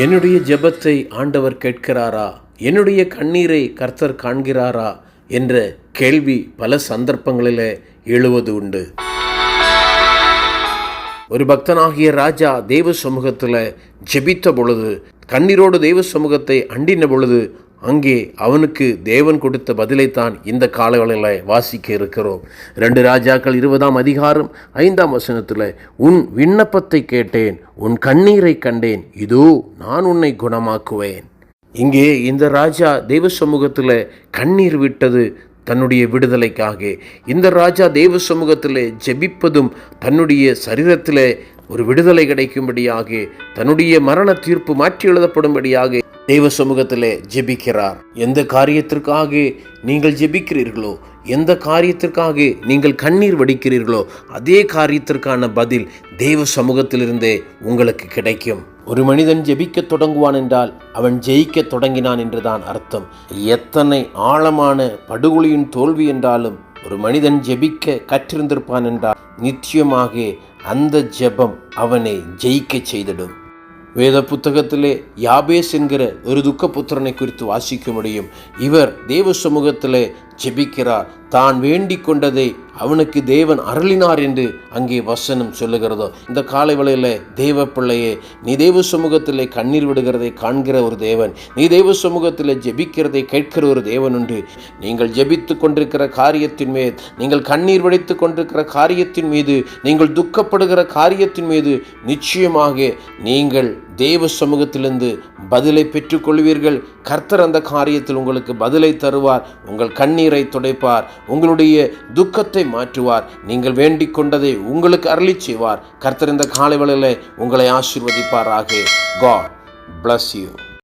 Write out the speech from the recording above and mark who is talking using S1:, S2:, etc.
S1: என்னுடைய ஜெபத்தை ஆண்டவர் கேட்கிறாரா, என்னுடைய கண்ணீரை கர்த்தர் காண்கிறாரா என்ற கேள்வி பல சந்தர்ப்பங்களில் எழுவது உண்டு. ஒரு பக்தனாகிய ராஜா தேவ சமூகத்தில் ஜெபித்த பொழுது, கண்ணீரோடு தேவ சமூகத்தை அண்டின பொழுது, அங்கே அவனுக்கு தேவன் கொடுத்த பதிலைத்தான் இந்த காலங்களில் வாசிக்க இருக்கிறோம். 2 ராஜாக்கள் 20ஆம் அதிகாரம் 5ஆம் வசனத்தில், உன் விண்ணப்பத்தை கேட்டேன், உன் கண்ணீரை கண்டேன், இதோ நான் உன்னை குணமாக்குவேன். இங்கே இந்த ராஜா தேவ சமூகத்தில் கண்ணீர் விட்டது தன்னுடைய விடுதலைக்காக. இந்த ராஜா தேவ சமூகத்தில் ஜெபிப்பதும் தன்னுடைய சரீரத்தில் ஒரு விடுதலை கிடைக்கும்படியாக, தன்னுடைய மரண தீர்ப்பு மாற்றி எழுதப்படும்படியாக தேவ சமூகத்தில் ஜெபிக்கிறார். எந்த காரியத்திற்காக நீங்கள் ஜெபிக்கிறீர்களோ, எந்த காரியத்திற்காக நீங்கள் கண்ணீர் வடிக்கிறீர்களோ, அதே காரியத்திற்கான பதில் தேவ சமூகத்திலிருந்தே உங்களுக்கு கிடைக்கும். ஒரு மனிதன் ஜெபிக்க தொடங்குவான் என்றால் அவன் ஜெயிக்க தொடங்கினான் என்றுதான் அர்த்தம். எத்தனை ஆழமான படுகொலியின் தோல்வி என்றாலும் ஒரு மனிதன் ஜெபிக்க கற்றிருந்திருப்பான் என்றால் நிச்சயமாக அந்த ஜெபம் அவனை ஜெயிக்க செய்திடும். வேத புத்தகத்திலே யாபேஸ் என்கிற ஒரு துக்க புத்திரனை குறித்து வாசிக்க முடியும். இவர் தேவ சமூகத்திலே ஜெபிக்கிறார். தான் வேண்டிக் கொண்டதை அவனுக்கு தேவன் அருளினார் என்று அங்கே வசனம் சொல்லுகிறதோ. இந்த காலை வேளையிலே தேவ பிள்ளையே, நீ தேவ சமூகத்திலே கண்ணீர் விடுகிறதை காண்கிற ஒரு தேவன், நீ தேவ சமூகத்திலே ஜெபிக்கிறதை கேட்கிற ஒரு தேவன் உண்டு. நீங்கள் ஜெபித்து கொண்டிருக்கிற காரியத்தின் மீது, நீங்கள் கண்ணீர் வடித்து கொண்டிருக்கிற காரியத்தின் மீது, நீங்கள் துக்கப்படுகிற காரியத்தின் மீது நிச்சயமாக நீங்கள் தேவ சமூகத்திலிருந்து பதிலை பெற்றுக்கொள்வீர்கள். கர்த்தர் அந்த காரியத்தில் உங்களுக்கு பதிலை தருவார். உங்கள் கண்ணீரை துடைப்பார், உங்களுடைய துக்கத்தை மாற்றுவார், நீங்கள் வேண்டிக் கொண்டதை உங்களுக்கு அருளி செய்வார். கர்த்தர் இந்த காலை வேளையிலே உங்களை ஆசீர்வதிப்பாராக. God bless you.